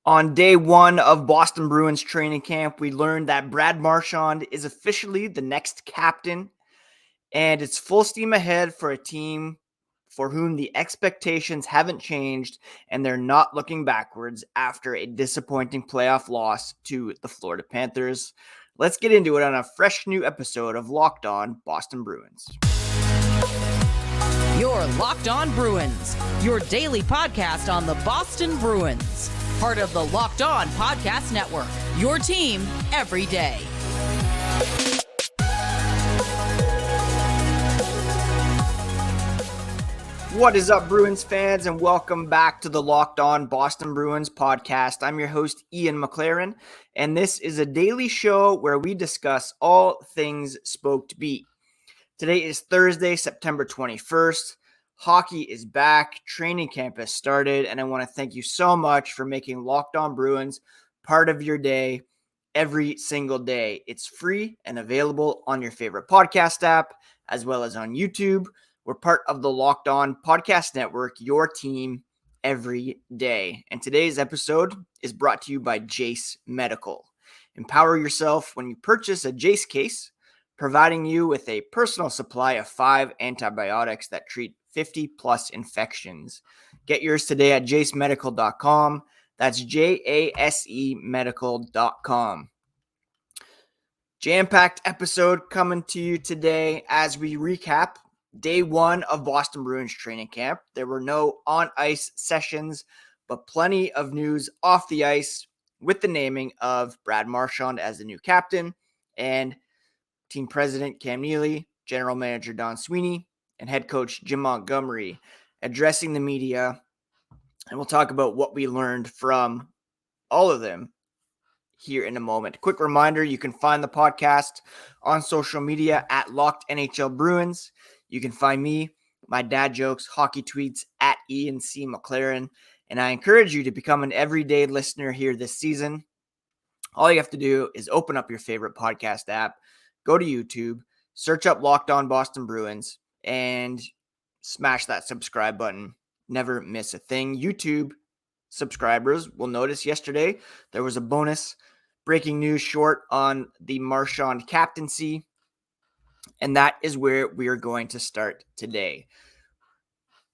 On day one of Boston Bruins training camp, we learned that Brad Marchand is officially the next captain, and it's full steam ahead for a team for whom the expectations haven't changed, and they're not looking backwards after a disappointing playoff loss to the Florida Panthers. Let's get into it on a fresh new episode of Locked On Boston Bruins. You're Locked On Bruins, your daily podcast on the Boston Bruins. Part of the Locked On Podcast Network, your team every day. What is up, Bruins fans, and welcome back to the Locked On Boston Bruins podcast. I'm your host, Ian McLaren, and this is a daily show where we discuss all things Spoke to Beat. Today is Thursday, September 21st. Hockey is back, training camp has started, and I want to thank you so much for making Locked On Bruins part of your day every single day. It's free and available on your favorite podcast app, as well as on YouTube. We're part of the Locked On Podcast Network, your team every day. And today's episode is brought to you by Jace Medical. Empower yourself when you purchase a Jace case, providing you with a personal supply of 5 antibiotics that treat 50 plus infections. Get yours today at jacemedical.com. That's JASE medical.com. Jam-packed episode coming to you today as we recap day one of Boston Bruins training camp. There were no on-ice sessions, but plenty of news off the ice with the naming of Brad Marchand as the new captain and team president Cam Neely, general manager Don Sweeney, and head coach Jim Montgomery addressing the media. And we'll talk about what we learned from all of them here in a moment. Quick reminder, you can find the podcast on social media at Locked NHL Bruins. You can find me, my dad jokes, hockey tweets at Ian C. McLaren. And I encourage you to become an everyday listener here this season. All you have to do is open up your favorite podcast app, go to YouTube, search up Locked On Boston Bruins, and smash that subscribe button. Never miss a thing. YouTube subscribers will notice yesterday there was a bonus breaking news short on the Marchand captaincy, and that is where we are going to start today.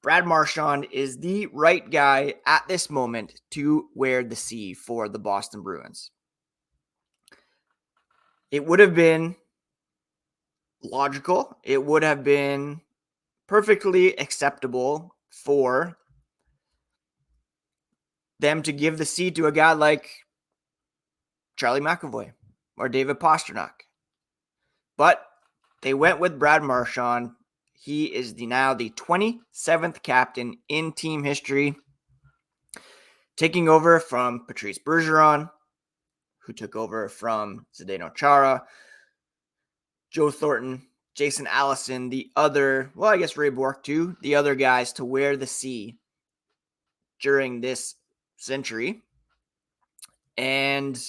Brad Marchand is the right guy at this moment to wear the C for the Boston Bruins. It would have been logical. It would have been perfectly acceptable for them to give the C to a guy like Charlie McAvoy or David Pastrnak. But they went with Brad Marchand. He is now the 27th captain in team history, taking over from Patrice Bergeron, who took over from Zdeno Chara, Joe Thornton, Jason Allison, the other, well, I guess Ray Bourque too, the other guys to wear the C during this century. And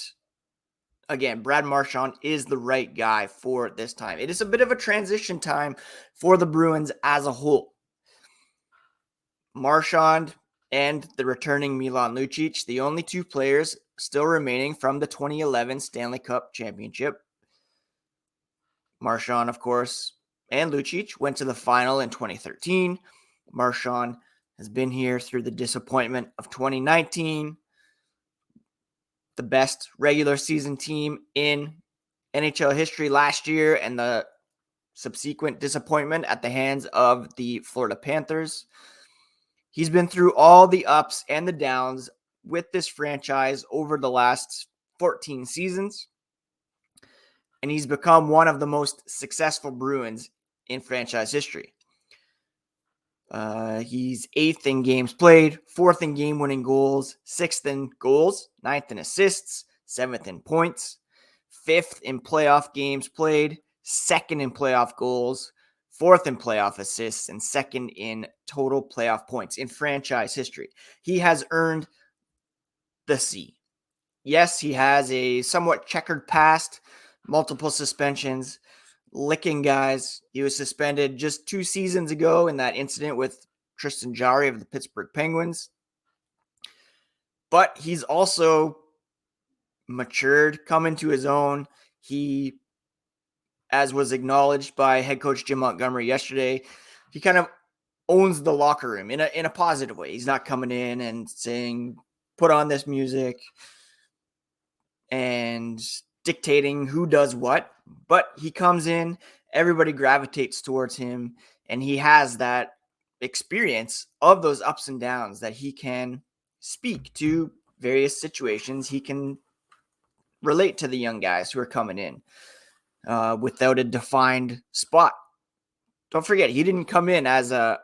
again, Brad Marchand is the right guy for this time. It is a bit of a transition time for the Bruins as a whole. Marchand and the returning Milan Lucic, the only two players still remaining from the 2011 Stanley Cup Championship. Marchand, of course, and Lucic went to the final in 2013. Marchand has been here through the disappointment of 2019, the best regular season team in NHL history last year, and the subsequent disappointment at the hands of the Florida Panthers. He's been through all the ups and the downs with this franchise over the last 14 seasons. And he's become one of the most successful Bruins in franchise history. He's 8th in games played, 4th in game-winning goals, 6th in goals, 9th in assists, 7th in points, 5th in playoff games played, 2nd in playoff goals, 4th in playoff assists, and 2nd in total playoff points in franchise history. He has earned the C. Yes, he has a somewhat checkered past, multiple suspensions, licking guys. He was suspended just 2 seasons ago in that incident with Tristan Jarry of the Pittsburgh Penguins. But he's also matured, come into his own. He, as was acknowledged by head coach Jim Montgomery yesterday, he kind of owns the locker room in a positive way. He's not coming in and saying, put on this music and dictating who does what, but he comes in, everybody gravitates towards him, and he has that experience of those ups and downs that he can speak to various situations. He can relate to the young guys who are coming in without a defined spot. Don't forget, he didn't come in as a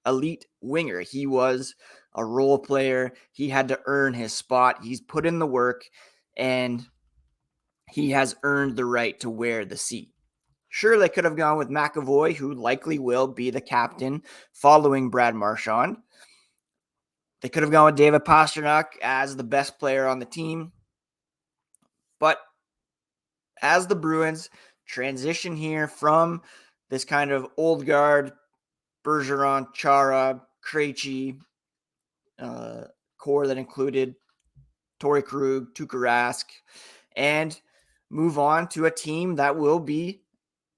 elite winger. He was a role player. He had to earn his spot. He's put in the work, and he has earned the right to wear the C. Sure, they could have gone with McAvoy, who likely will be the captain following Brad Marchand. They could have gone with David Pastrnak as the best player on the team. But as the Bruins transition here from this kind of old guard, Bergeron, Chara, Krejci core that included Torrey Krug, Tuukka Rask, and move on to a team that will be,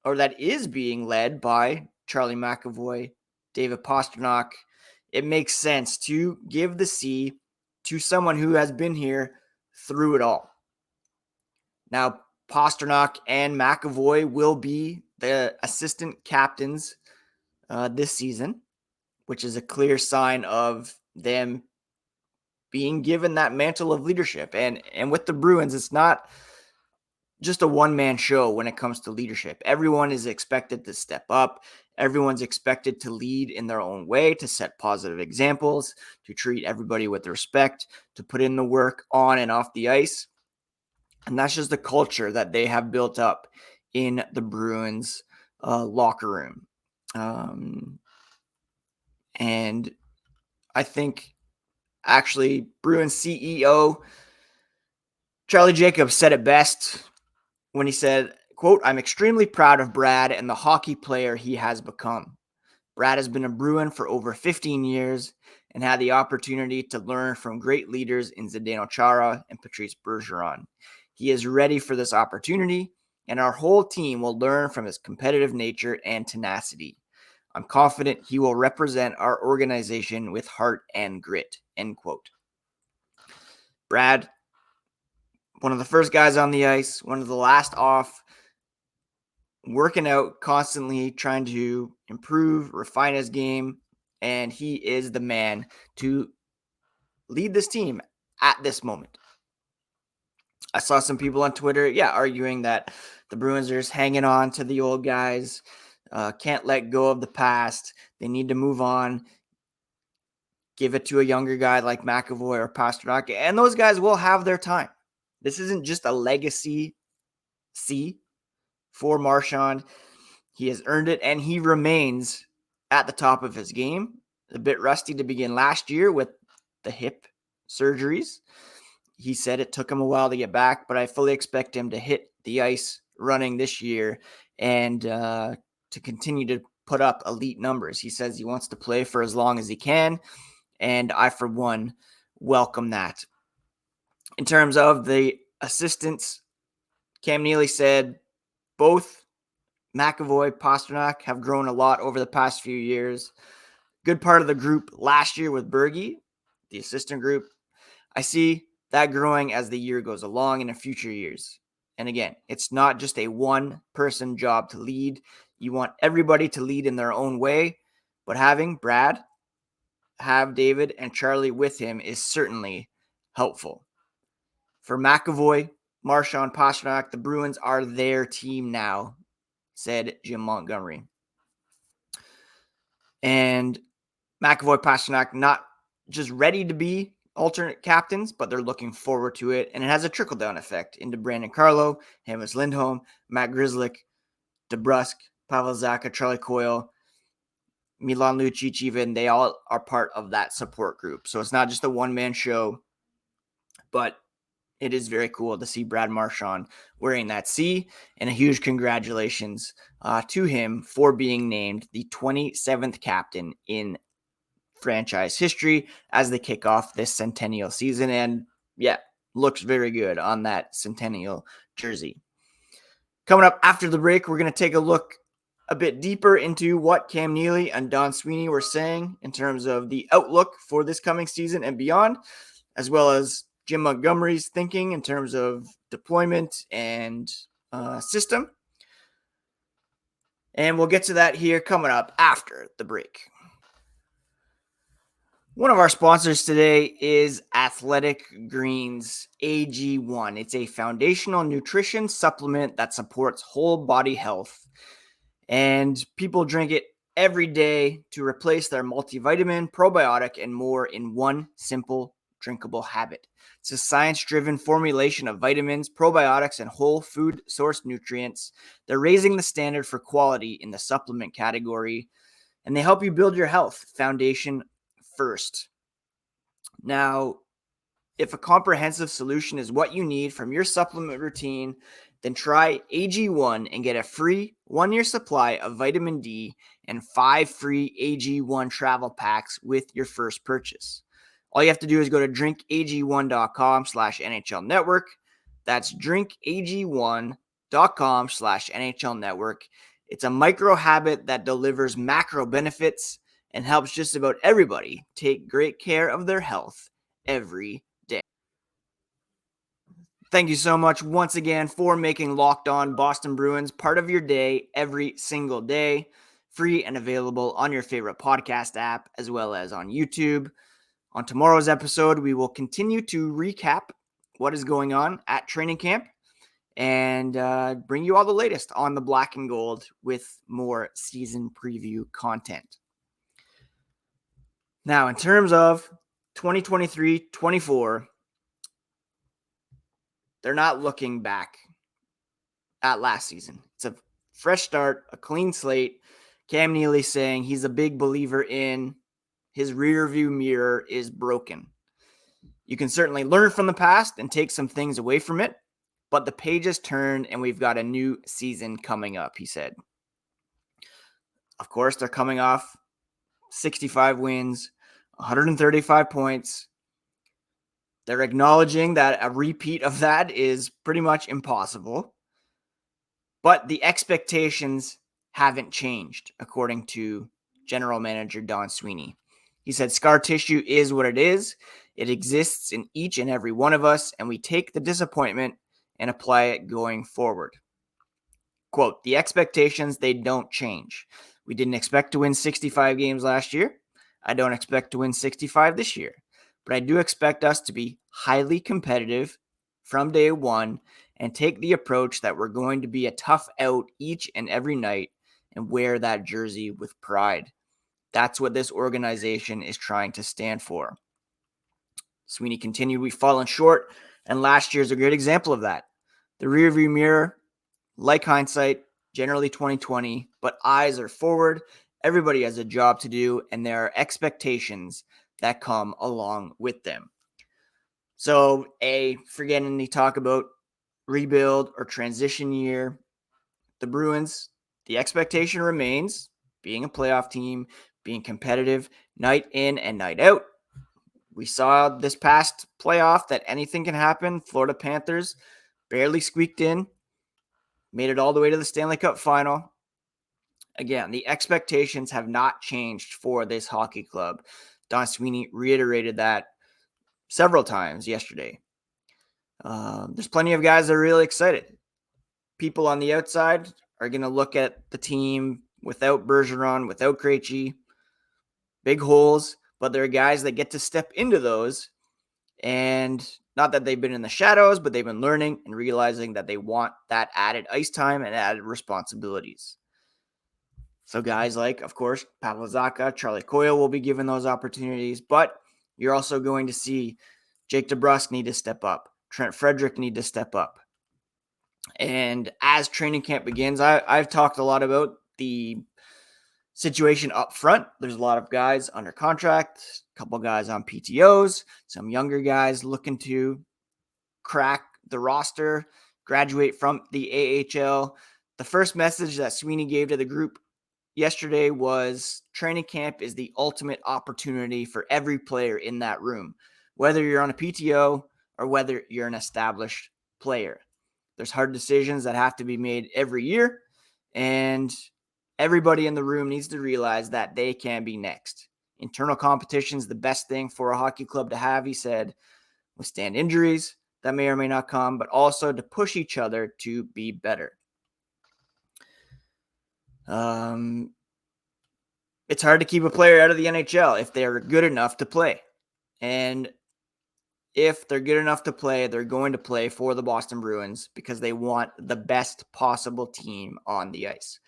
or that is being led by Charlie McAvoy, David Pastrnak, it makes sense to give the C to someone who has been here through it all. Now, Pastrnak and McAvoy will be the assistant captains this season, which is a clear sign of them being given that mantle of leadership. And with the Bruins, it's not just a one-man show when it comes to leadership. Everyone is expected to step up. Everyone's expected to lead in their own way, to set positive examples, to treat everybody with respect, to put in the work on and off the ice. And that's just the culture that they have built up in the Bruins locker room. And I think actually Bruins CEO Charlie Jacobs said it best when he said, quote, "I'm extremely proud of Brad and the hockey player he has become. Brad has been a Bruin for over 15 years and had the opportunity to learn from great leaders in Zdeno Chara and Patrice Bergeron. He is ready for this opportunity, and our whole team will learn from his competitive nature and tenacity. I'm confident he will represent our organization with heart and grit," end quote. Brad, one of the first guys on the ice, one of the last off, working out constantly, trying to improve, refine his game, and he is the man to lead this team at this moment. I saw some people on Twitter, arguing that the Bruins are just hanging on to the old guys, can't let go of the past. They need to move on, give it to a younger guy like McAvoy or Pastrnak, and those guys will have their time. This isn't just a legacy C for Marchand. He has earned it, and he remains at the top of his game. A bit rusty to begin last year with the hip surgeries. He said it took him a while to get back, but I fully expect him to hit the ice running this year and to continue to put up elite numbers. He says he wants to play for as long as he can, and I, for one, welcome that. In terms of the assistants, Cam Neely said both McAvoy, Pastrnak have grown a lot over the past few years. Good part of the group last year with Bergie, the assistant group. I see that growing as the year goes along in the future years. And again, it's not just a one-person job to lead. You want everybody to lead in their own way, but having Brad, have David, and Charlie with him is certainly helpful. For McAvoy, Marchand, Pastrnak, the Bruins are their team now, said Jim Montgomery. And McAvoy, Pastrnak, not just ready to be alternate captains, but they're looking forward to it. And it has a trickle-down effect into Brandon Carlo, Hamas Lindholm, Matt Grzelcyk, DeBrusk, Pavel Zacha, Charlie Coyle, Milan Lucic even. They all are part of that support group. So it's not just a one-man show, but it is very cool to see Brad Marchand wearing that C, and a huge congratulations to him for being named the 27th captain in franchise history as they kick off this centennial season. And yeah, looks very good on that centennial jersey. Coming up after the break, we're going to take a look a bit deeper into what Cam Neely and Don Sweeney were saying in terms of the outlook for this coming season and beyond, as well as Jim Montgomery's thinking in terms of deployment and system. And we'll get to that here coming up after the break. One of our sponsors today is Athletic Greens AG1. It's a foundational nutrition supplement that supports whole body health. And people drink it every day to replace their multivitamin, probiotic, and more in one simple drinkable habit. It's a science-driven formulation of vitamins, probiotics, and whole food source nutrients. They're raising the standard for quality in the supplement category, and they help you build your health foundation first. Now, if a comprehensive solution is what you need from your supplement routine, then try AG1 and get a free 1-year supply of vitamin D and 5 free AG1 travel packs with your first purchase. All you have to do is go to drinkag1.com/NHL Network. That's drinkag1.com/NHL Network. It's a micro habit that delivers macro benefits and helps just about everybody take great care of their health every day. Thank you so much once again for making Locked On Boston Bruins part of your day every single day. Free and available on your favorite podcast app as well as on YouTube. On tomorrow's episode, we will continue to recap what is going on at training camp and bring you all the latest on the black and gold with more season preview content. Now, in terms of 2023-24, they're not looking back at last season. It's a fresh start, a clean slate. Cam Neely saying he's a big believer in his rear view mirror is broken. You can certainly learn from the past and take some things away from it, but the pages turn and we've got a new season coming up, he said. Of course, they're coming off 65 wins, 135 points. They're acknowledging that a repeat of that is pretty much impossible. But the expectations haven't changed, according to General Manager Don Sweeney. He said, scar tissue is what it is. It exists in each and every one of us, and we take the disappointment and apply it going forward. Quote, the expectations, they don't change. We didn't expect to win 65 games last year. I don't expect to win 65 this year. But I do expect us to be highly competitive from day one and take the approach that we're going to be a tough out each and every night and wear that jersey with pride. That's what this organization is trying to stand for. Sweeney continued, we've fallen short, and last year is a great example of that. The rearview mirror, like hindsight, generally 2020, but eyes are forward. Everybody has a job to do, and there are expectations that come along with them. So, forgetting any talk about rebuild or transition year, the Bruins, the expectation remains being a playoff team, being competitive night in and night out. We saw this past playoff that anything can happen. Florida Panthers barely squeaked in, made it all the way to the Stanley Cup final. Again, the expectations have not changed for this hockey club. Don Sweeney reiterated that several times yesterday. There's plenty of guys that are really excited. People on the outside are going to look at the team without Bergeron, without Krejci, big holes, but there are guys that get to step into those, and not that they've been in the shadows, but they've been learning and realizing that they want that added ice time and added responsibilities. So guys like, of course, Pavel Zacha, Charlie Coyle will be given those opportunities, but you're also going to see Jake DeBrusk need to step up. Trent Frederic need to step up. And as training camp begins, I've talked a lot about the situation up front. There's a lot of guys under contract, a couple guys on PTOs, some younger guys looking to crack the roster, graduate from the AHL. The first message that Sweeney gave to the group yesterday was training camp is the ultimate opportunity for every player in that room, whether you're on a PTO or whether you're an established player. There's hard decisions that have to be made every year, and everybody in the room needs to realize that they can be next. Internal competition is the best thing for a hockey club to have, he said. Withstand injuries that may or may not come, but also to push each other to be better. It's hard to keep a player out of the NHL if they're good enough to play. And if they're good enough to play, they're going to play for the Boston Bruins because they want the best possible team on the ice.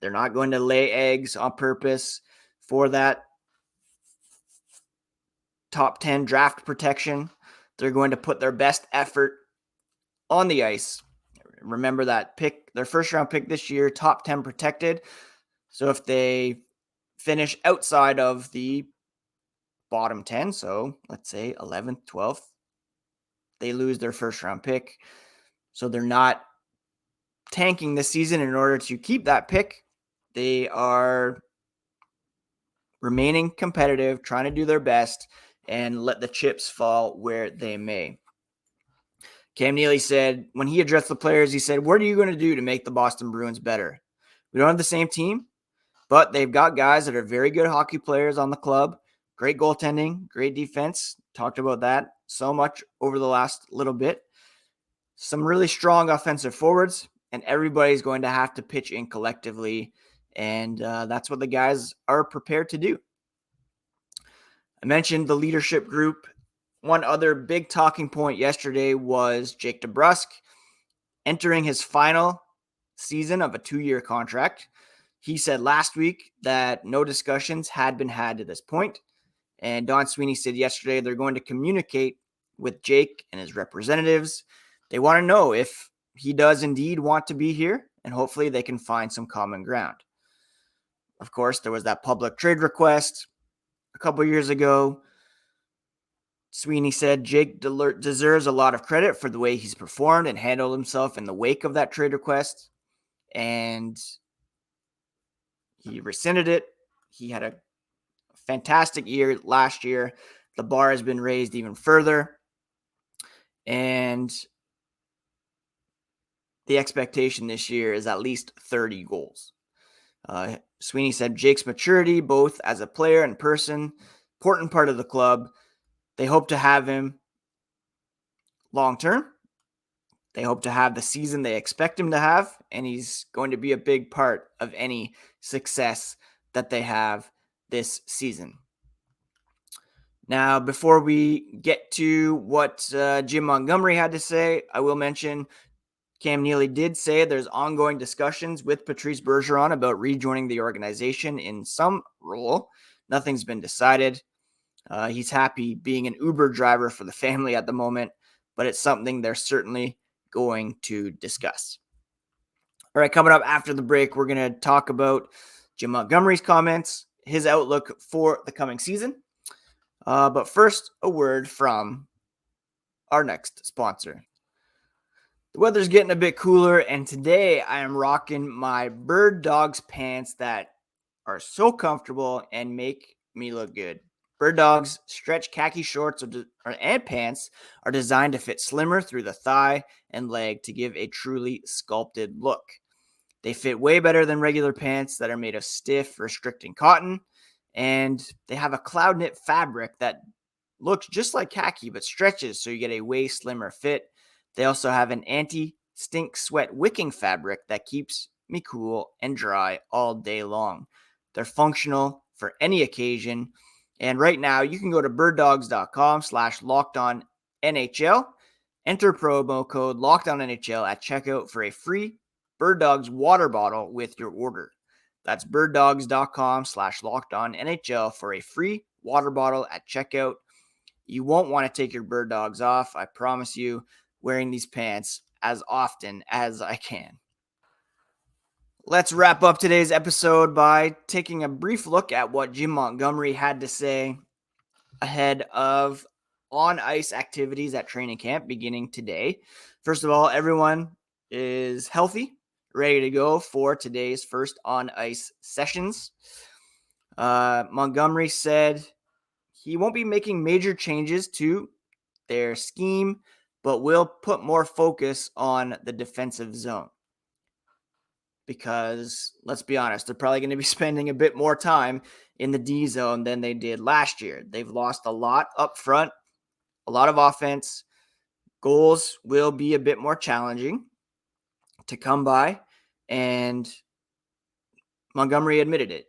They're not going to lay eggs on purpose for that top 10 draft protection. They're going to put their best effort on the ice. Remember that pick, their first round pick this year, top 10 protected. So if they finish outside of the bottom 10, so let's say 11th, 12th, they lose their first round pick. So they're not tanking this season in order to keep that pick. They are remaining competitive, trying to do their best, and let the chips fall where they may. Cam Neely said, when he addressed the players, he said, what are you going to do to make the Boston Bruins better? We don't have the same team, but they've got guys that are very good hockey players on the club. Great goaltending, great defense. Talked about that so much over the last little bit. Some really strong offensive forwards, and everybody's going to have to pitch in collectively, and that's what the guys are prepared to do. I mentioned the leadership group. One other big talking point yesterday was Jake DeBrusk entering his final season of a 2-year contract. He said last week that no discussions had been had to this point. And Don Sweeney said yesterday they're going to communicate with Jake and his representatives. They want to know if he does indeed want to be here, and hopefully they can find some common ground. Of course, there was that public trade request a couple years ago. Sweeney said Jake deserves a lot of credit for the way he's performed and handled himself in the wake of that trade request. And he rescinded it. He had a fantastic year last year. The bar has been raised even further. And the expectation this year is at least 30 goals. Sweeney said Jake's maturity, both as a player and person, important part of the club. They hope to have him long term. They hope to have the season they expect him to have, and he's going to be a big part of any success that they have this season. Now, before we get to what Jim Montgomery had to say, I will mention Cam Neely did say there's ongoing discussions with Patrice Bergeron about rejoining the organization in some role. Nothing's been decided. He's happy being an Uber driver for the family at the moment, but it's something they're certainly going to discuss. All right, coming up after the break, we're going to talk about Jim Montgomery's comments, his outlook for the coming season. But first, a word from our next sponsor. The weather's getting a bit cooler, and today I am rocking my Birddogs pants that are so comfortable and make me look good. Birddogs stretch khaki shorts and pants are designed to fit slimmer through the thigh and leg to give a truly sculpted look. They fit way better than regular pants that are made of stiff, restricting cotton, and they have a cloud knit fabric that looks just like khaki but stretches so you get a way slimmer fit. They also have an anti-stink sweat wicking fabric that keeps me cool and dry all day long. They're functional for any occasion. And right now, you can go to birddogs.com/lockedonnhl, enter promo code LockedOnNHL at checkout for a free Birddogs water bottle with your order. That's birddogs.com/lockedonnhl for a free water bottle at checkout. You won't want to take your Birddogs off, I promise you, wearing these pants as often as I can. Let's wrap up today's episode by taking a brief look at what Jim Montgomery had to say ahead of on-ice activities at training camp beginning today. First of all, everyone is healthy, ready to go for today's first on-ice sessions. Montgomery said he won't be making major changes to their scheme, but will put more focus on the defensive zone. Because, let's be honest, they're probably going to be spending a bit more time in the D zone than they did last year. They've lost a lot up front, a lot of offense. Goals will be a bit more challenging to come by, and Montgomery admitted it.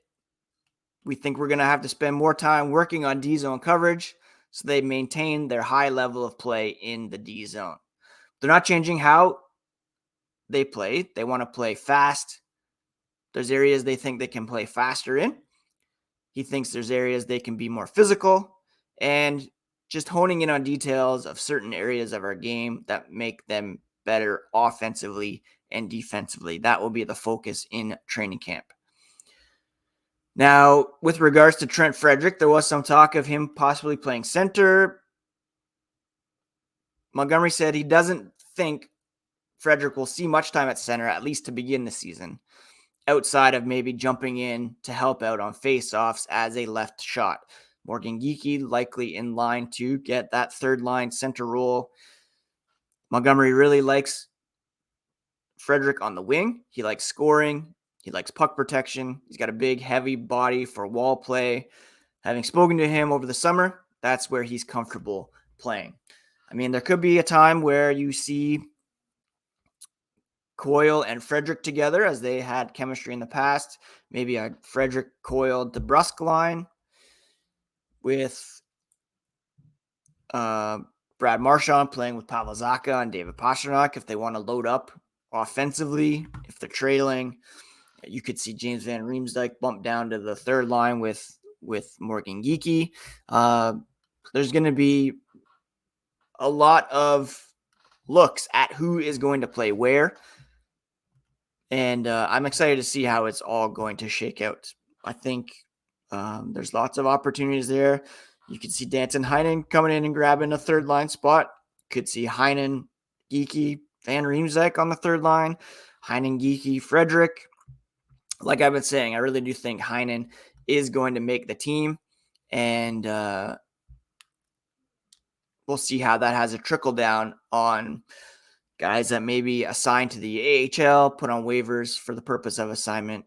We think we're going to have to spend more time working on D zone coverage so they maintain their high level of play in the D zone. They're not changing how they play. They want to play fast. There's areas they think they can play faster in. He thinks there's areas they can be more physical, and just honing in on details of certain areas of our game that make them better offensively and defensively. That will be the focus in training camp. Now, with regards to Trent Frederic, there was some talk of him possibly playing center. Montgomery said he doesn't think Frederic will see much time at center, at least to begin the season, outside of maybe jumping in to help out on faceoffs as a left shot. Morgan Geekie likely in line to get that third line center role. Montgomery really likes Frederic on the wing. He likes scoring. He likes puck protection. He's got a big, heavy body for wall play. Having spoken to him over the summer, that's where he's comfortable playing. I mean, there could be a time where you see Coyle and Frederic together as they had chemistry in the past. Maybe a Frederic, Coyle, DeBrusk line with Brad Marchand playing with Pavel Zacha and David Pastrnak if they want to load up offensively. If they're trailing, you could see James Van Riemsdyk bump down to the third line with Morgan Geekie. There's going to be a lot of looks at who is going to play where. And I'm excited to see how it's all going to shake out. I think there's lots of opportunities there. You could see Danton Heinen coming in and grabbing a third line spot. Could see Heinen, Geekie, Van Riemsdyk on the third line. Heinen, Geekie, Frederic. Like I've been saying, I really do think Heinen is going to make the team. And we'll see how that has a trickle down on guys that may be assigned to the AHL, put on waivers for the purpose of assignment.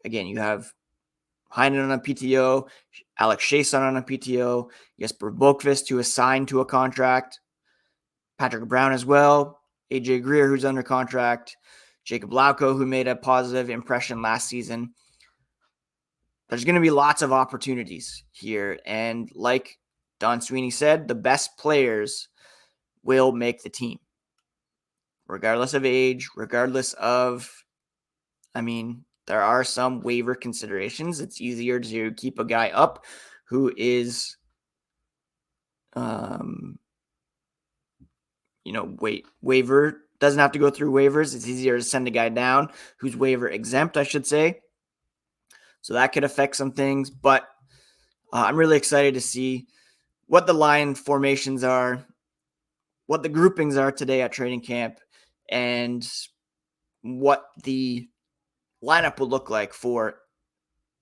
Again, you have Heinen on a PTO, Alex Chason on a PTO, Jesper Boqvist who is signed to a contract, Patrick Brown as well, AJ Greer who's under contract, Jacob Lauko who made a positive impression last season. There's going to be lots of opportunities here. And like Don Sweeney said, the best players will make the team. Regardless of age, regardless of, there are some waiver considerations. It's easier to keep a guy up who is, waiver doesn't have to go through waivers. It's easier to send a guy down who's waiver exempt, I should say. So that could affect some things, but I'm really excited to see what the line formations are, what the groupings are today at training camp, and what the lineup will look like for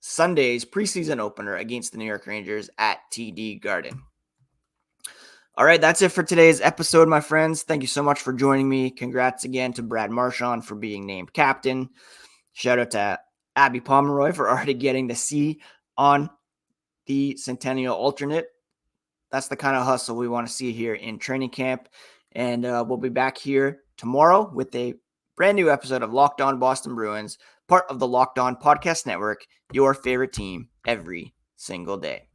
Sunday's preseason opener against the New York Rangers at TD Garden. All right, that's it for today's episode, my friends. Thank you so much for joining me. Congrats again to Brad Marchand for being named captain. Shout out to Abby Pomeroy for already getting the C on the Centennial alternate. That's the kind of hustle we want to see here in training camp. And we'll be back here tomorrow with a brand new episode of Locked On Boston Bruins, part of the Locked On Podcast Network, your favorite team every single day.